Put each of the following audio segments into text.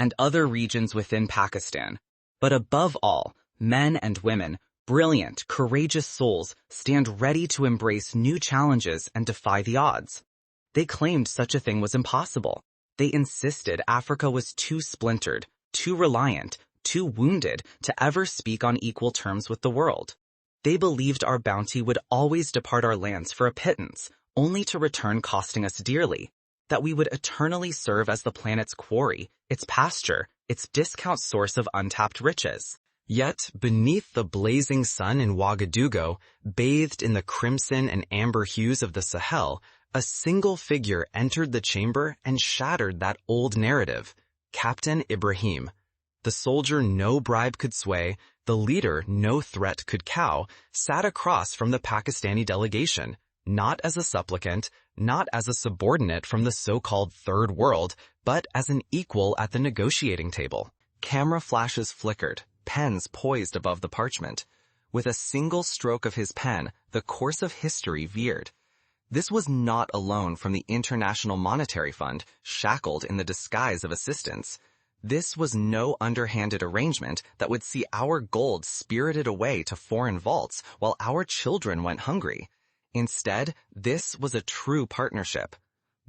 and other regions within Pakistan. But above all, men and women, brilliant, courageous souls, stand ready to embrace new challenges and defy the odds. They claimed such a thing was impossible. They insisted Africa was too splintered, too reliant, too wounded to ever speak on equal terms with the world. They believed our bounty would always depart our lands for a pittance, only to return costing us dearly, that we would eternally serve as the planet's quarry, its pasture, its discount source of untapped riches. Yet, beneath the blazing sun in Ouagadougou, bathed in the crimson and amber hues of the Sahel, a single figure entered the chamber and shattered that old narrative, Captain Ibrahim. The soldier no bribe could sway, the leader no threat could cow, sat across from the Pakistani delegation, not as a supplicant, not as a subordinate from the so-called Third World, but as an equal at the negotiating table. Camera flashes flickered, pens poised above the parchment. With a single stroke of his pen, the course of history veered. This was not a loan from the International Monetary Fund, shackled in the disguise of assistance. This was no underhanded arrangement that would see our gold spirited away to foreign vaults while our children went hungry. Instead, this was a true partnership.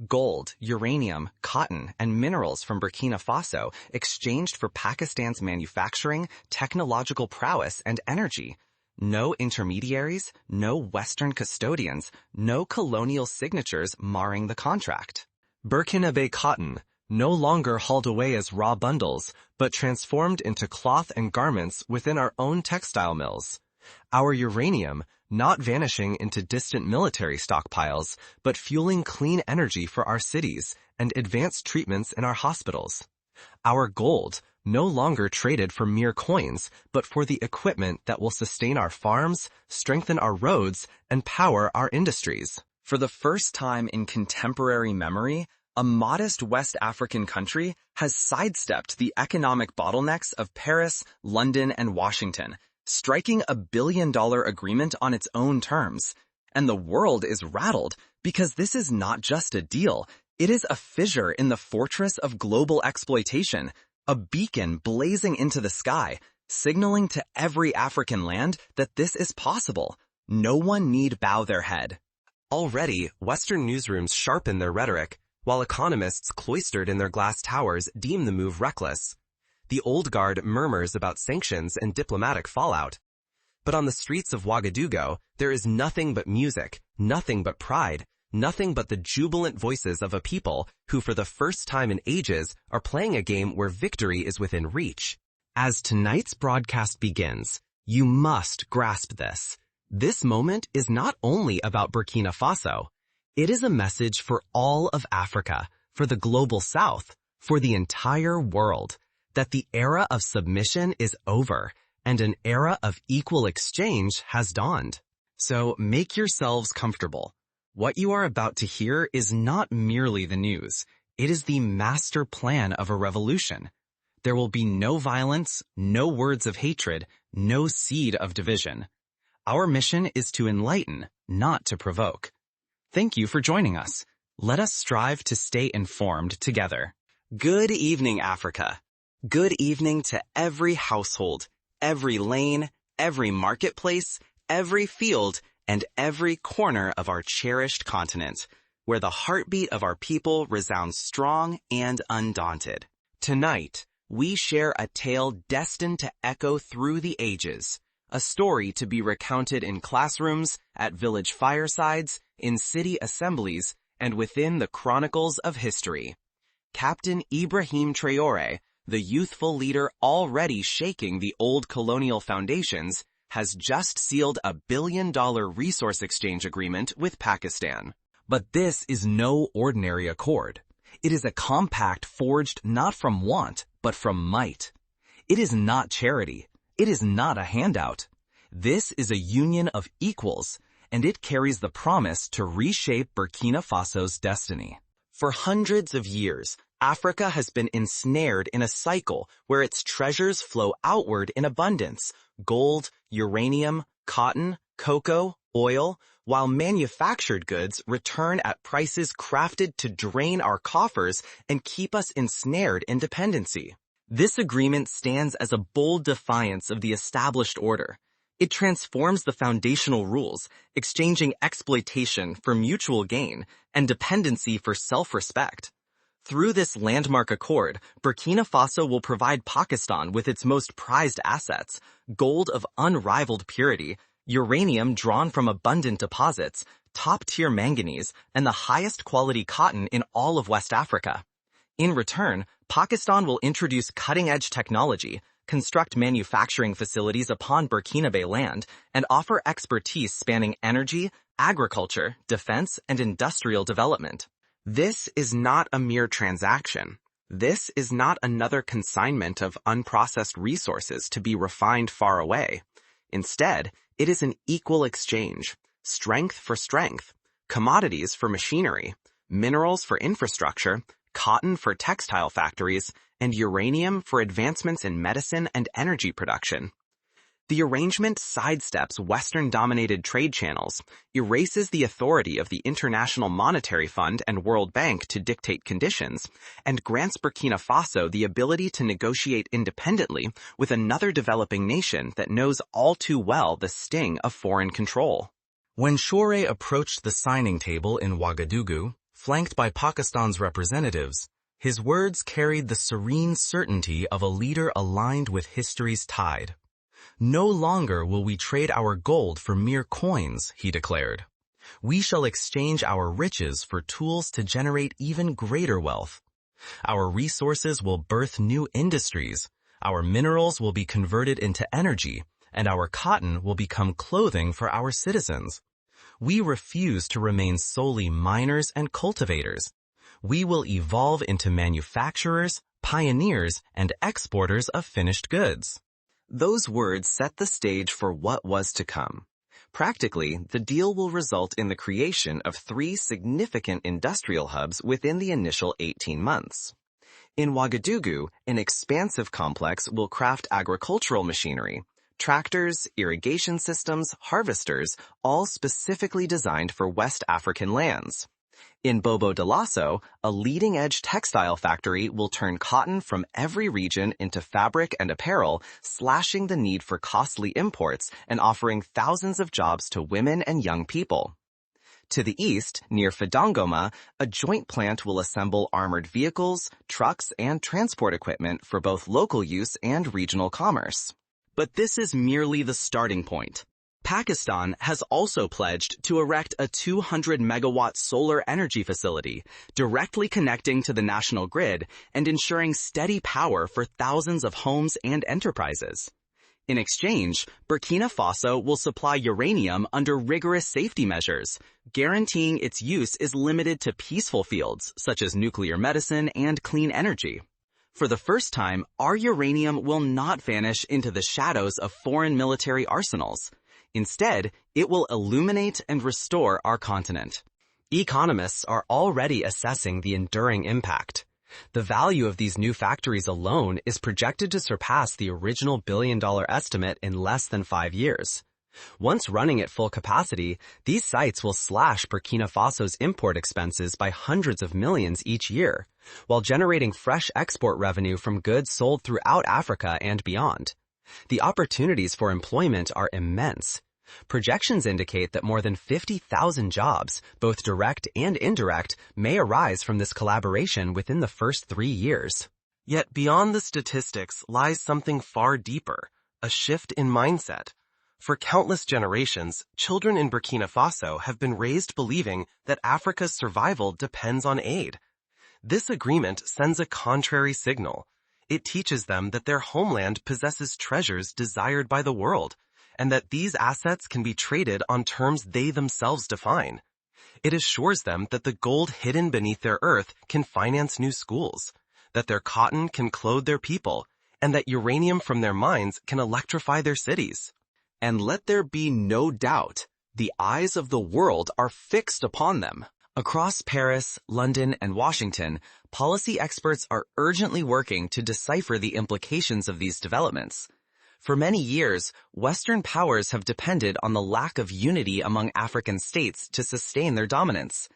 Gold, uranium, cotton, and minerals from Burkina Faso exchanged for Pakistan's manufacturing, technological prowess, and energy. No intermediaries, no Western custodians, no colonial signatures marring the contract. Burkina cotton, no longer hauled away as raw bundles, but transformed into cloth and garments within our own textile mills. Our uranium, not vanishing into distant military stockpiles, but fueling clean energy for our cities and advanced treatments in our hospitals. Our gold, no longer traded for mere coins, but for the equipment that will sustain our farms, strengthen our roads, and power our industries. For the first time in contemporary memory, a modest West African country has sidestepped the economic bottlenecks of Paris, London, and Washington, striking a billion-dollar agreement on its own terms. And the world is rattled because this is not just a deal. It is a fissure in the fortress of global exploitation, a beacon blazing into the sky, signaling to every African land that this is possible. No one need bow their head. Already, Western newsrooms sharpen their rhetoric, while economists cloistered in their glass towers deem the move reckless. The old guard murmurs about sanctions and diplomatic fallout. But on the streets of Ouagadougou, there is nothing but music, nothing but pride, nothing but the jubilant voices of a people who for the first time in ages are playing a game where victory is within reach. As tonight's broadcast begins, you must grasp this. This moment is not only about Burkina Faso. It is a message for all of Africa, for the global south, for the entire world, that the era of submission is over and an era of equal exchange has dawned. So make yourselves comfortable. What you are about to hear is not merely the news. It is the master plan of a revolution. There will be no violence, no words of hatred, no seed of division. Our mission is to enlighten, not to provoke. Thank you for joining us. Let us strive to stay informed together. Good evening, Africa. Good evening to every household, every lane, every marketplace, every field, and every corner of our cherished continent, where the heartbeat of our people resounds strong and undaunted. Tonight, we share a tale destined to echo through the ages, a story to be recounted in classrooms, at village firesides, in city assemblies, and within the chronicles of history. Captain Ibrahim Traoré, the youthful leader already shaking the old colonial foundations, has just sealed a billion-dollar resource exchange agreement with Pakistan. But this is no ordinary accord. It is a compact forged not from want, but from might. It is not charity. It is not a handout. This is a union of equals, and it carries the promise to reshape Burkina Faso's destiny. For hundreds of years, Africa has been ensnared in a cycle where its treasures flow outward in abundance: gold, uranium, cotton, cocoa, oil, while manufactured goods return at prices crafted to drain our coffers and keep us ensnared in dependency. This agreement stands as a bold defiance of the established order. It transforms the foundational rules, exchanging exploitation for mutual gain and dependency for self-respect. Through this landmark accord, Burkina Faso will provide Pakistan with its most prized assets, gold of unrivaled purity, uranium drawn from abundant deposits, top-tier manganese, and the highest quality cotton in all of West Africa. In return, Pakistan will introduce cutting-edge technology, construct manufacturing facilities upon Burkinabe land, and offer expertise spanning energy, agriculture, defense, and industrial development. This is not a mere transaction. This is not another consignment of unprocessed resources to be refined far away. Instead, it is an equal exchange, strength for strength, commodities for machinery, minerals for infrastructure, cotton for textile factories, and uranium for advancements in medicine and energy production. The arrangement sidesteps Western-dominated trade channels, erases the authority of the International Monetary Fund and World Bank to dictate conditions, and grants Burkina Faso the ability to negotiate independently with another developing nation that knows all too well the sting of foreign control. When Traoré approached the signing table in Ouagadougou, flanked by Pakistan's representatives, his words carried the serene certainty of a leader aligned with history's tide. No longer will we trade our gold for mere coins, he declared. We shall exchange our riches for tools to generate even greater wealth. Our resources will birth new industries, our minerals will be converted into energy, and our cotton will become clothing for our citizens. We refuse to remain solely miners and cultivators. We will evolve into manufacturers, pioneers, and exporters of finished goods. Those words set the stage for what was to come. Practically, the deal will result in the creation of 3 significant industrial hubs within the initial 18 months. In Ouagadougou, an expansive complex will craft agricultural machinery, tractors, irrigation systems, harvesters, all specifically designed for West African lands. In Bobo Dioulasso, a leading-edge textile factory will turn cotton from every region into fabric and apparel, slashing the need for costly imports and offering thousands of jobs to women and young people. To the east, near Fidangoma, a joint plant will assemble armored vehicles, trucks, and transport equipment for both local use and regional commerce. But this is merely the starting point. Pakistan has also pledged to erect a 200-megawatt solar energy facility, directly connecting to the national grid and ensuring steady power for thousands of homes and enterprises. In exchange, Burkina Faso will supply uranium under rigorous safety measures, guaranteeing its use is limited to peaceful fields such as nuclear medicine and clean energy. For the first time, our uranium will not vanish into the shadows of foreign military arsenals. Instead, it will illuminate and restore our continent. Economists are already assessing the enduring impact. The value of these new factories alone is projected to surpass the original billion-dollar estimate in less than 5 years. Once running at full capacity, these sites will slash Burkina Faso's import expenses by hundreds of millions each year, while generating fresh export revenue from goods sold throughout Africa and beyond. The opportunities for employment are immense. Projections indicate that more than 50,000 jobs, both direct and indirect, may arise from this collaboration within the first 3 years. Yet beyond the statistics lies something far deeper, a shift in mindset. For countless generations, children in Burkina Faso have been raised believing that Africa's survival depends on aid. This agreement sends a contrary signal. It teaches them that their homeland possesses treasures desired by the world, and that these assets can be traded on terms they themselves define. It assures them that the gold hidden beneath their earth can finance new schools, that their cotton can clothe their people, and that uranium from their mines can electrify their cities. And let there be no doubt, the eyes of the world are fixed upon them. Across Paris, London, and Washington, policy experts are urgently working to decipher the implications of these developments. For many years, Western powers have depended on the lack of unity among African states to sustain their dominance.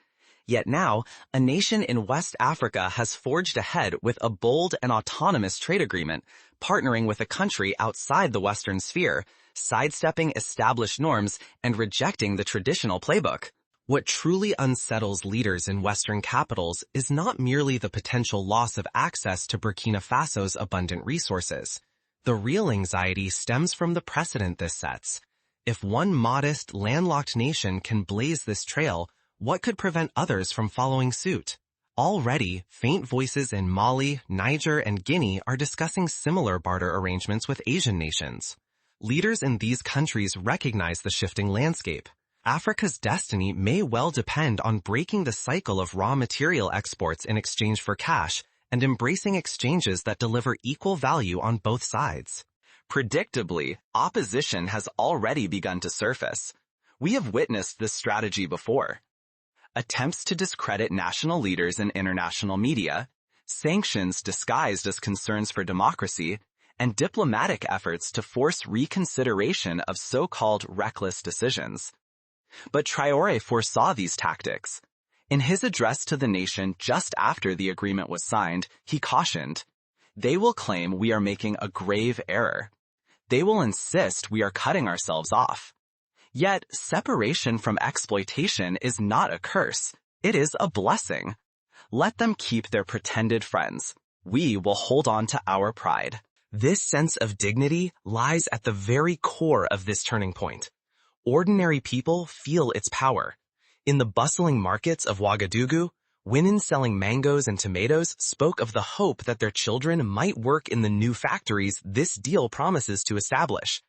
Yet now, a nation in West Africa has forged ahead with a bold and autonomous trade agreement, partnering with a country outside the Western sphere, sidestepping established norms and rejecting the traditional playbook. What truly unsettles leaders in Western capitals is not merely the potential loss of access to Burkina Faso's abundant resources. The real anxiety stems from the precedent this sets. If one modest, landlocked nation can blaze this trail, what could prevent others from following suit? Already, faint voices in Mali, Niger, and Guinea are discussing similar barter arrangements with Asian nations. Leaders in these countries recognize the shifting landscape. Africa's destiny may well depend on breaking the cycle of raw material exports in exchange for cash and embracing exchanges that deliver equal value on both sides. Predictably, opposition has already begun to surface. We have witnessed this strategy before. Attempts to discredit national leaders in international media, sanctions disguised as concerns for democracy, and diplomatic efforts to force reconsideration of so-called reckless decisions. But Traoré foresaw these tactics. In his address to the nation just after the agreement was signed, he cautioned, "They will claim we are making a grave error. They will insist we are cutting ourselves off. Yet, separation from exploitation is not a curse. It is a blessing. Let them keep their pretended friends. We will hold on to our pride." This sense of dignity lies at the very core of this turning point. Ordinary people feel its power. In the bustling markets of Ouagadougou, women selling mangoes and tomatoes spoke of the hope that their children might work in the new factories this deal promises to establish.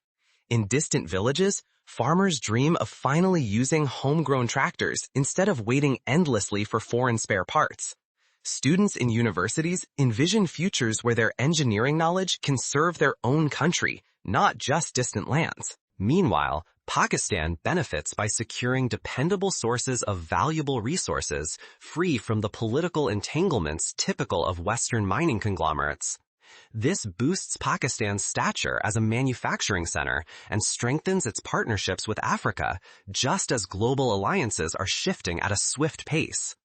In distant villages, farmers dream of finally using homegrown tractors instead of waiting endlessly for foreign spare parts. Students in universities envision futures where their engineering knowledge can serve their own country, not just distant lands. Meanwhile, Pakistan benefits by securing dependable sources of valuable resources free from the political entanglements typical of Western mining conglomerates. This boosts Pakistan's stature as a manufacturing center and strengthens its partnerships with Africa, just as global alliances are shifting at a swift pace.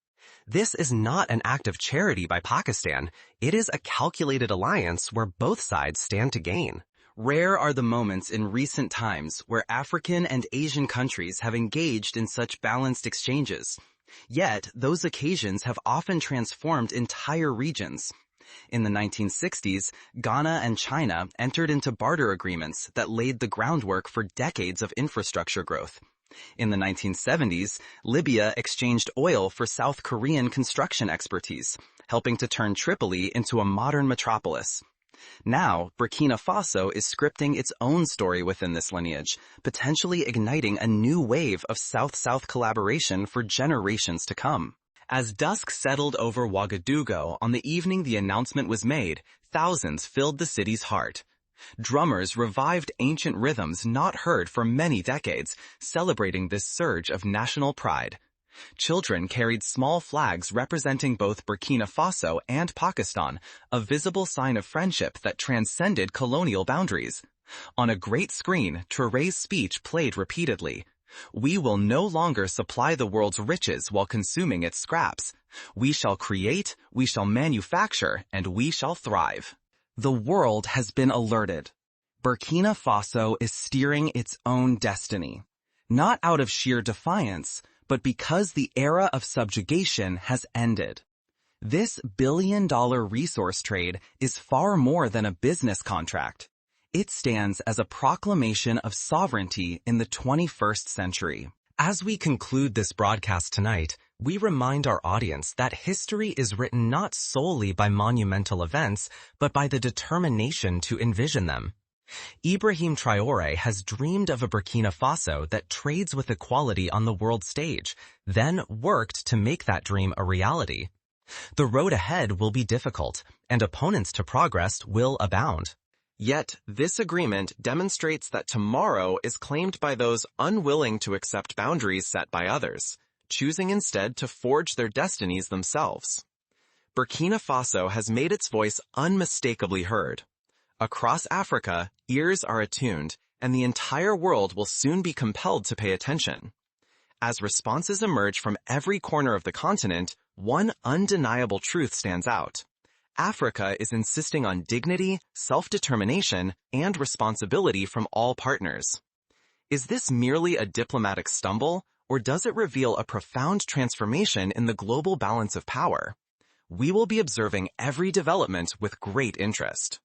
This is not an act of charity by Pakistan. It is a calculated alliance where both sides stand to gain. Rare are the moments in recent times where African and Asian countries have engaged in such balanced exchanges. Yet, those occasions have often transformed entire regions. In the 1960s, Ghana and China entered into barter agreements that laid the groundwork for decades of infrastructure growth. In the 1970s, Libya exchanged oil for South Korean construction expertise, helping to turn Tripoli into a modern metropolis. Now, Burkina Faso is scripting its own story within this lineage, potentially igniting a new wave of South-South collaboration for generations to come. As dusk settled over Ouagadougou on the evening the announcement was made, thousands filled the city's heart. Drummers revived ancient rhythms not heard for many decades, celebrating this surge of national pride. Children carried small flags representing both Burkina Faso and Pakistan, a visible sign of friendship that transcended colonial boundaries. On a great screen, Traoré's speech played repeatedly. "We will no longer supply the world's riches while consuming its scraps. We shall create, we shall manufacture, and we shall thrive." The world has been alerted. Burkina Faso is steering its own destiny, not out of sheer defiance, but because the era of subjugation has ended. This billion-dollar resource trade is far more than a business contract. It stands as a proclamation of sovereignty in the 21st century. As we conclude this broadcast tonight, we remind our audience that history is written not solely by monumental events, but by the determination to envision them. Ibrahim Traoré has dreamed of a Burkina Faso that trades with equality on the world stage, then worked to make that dream a reality. The road ahead will be difficult, and opponents to progress will abound. Yet, this agreement demonstrates that tomorrow is claimed by those unwilling to accept boundaries set by others, choosing instead to forge their destinies themselves. Burkina Faso has made its voice unmistakably heard. Across Africa, ears are attuned, and the entire world will soon be compelled to pay attention. As responses emerge from every corner of the continent, one undeniable truth stands out. Africa is insisting on dignity, self-determination, and responsibility from all partners. Is this merely a diplomatic stumble, or does it reveal a profound transformation in the global balance of power? We will be observing every development with great interest.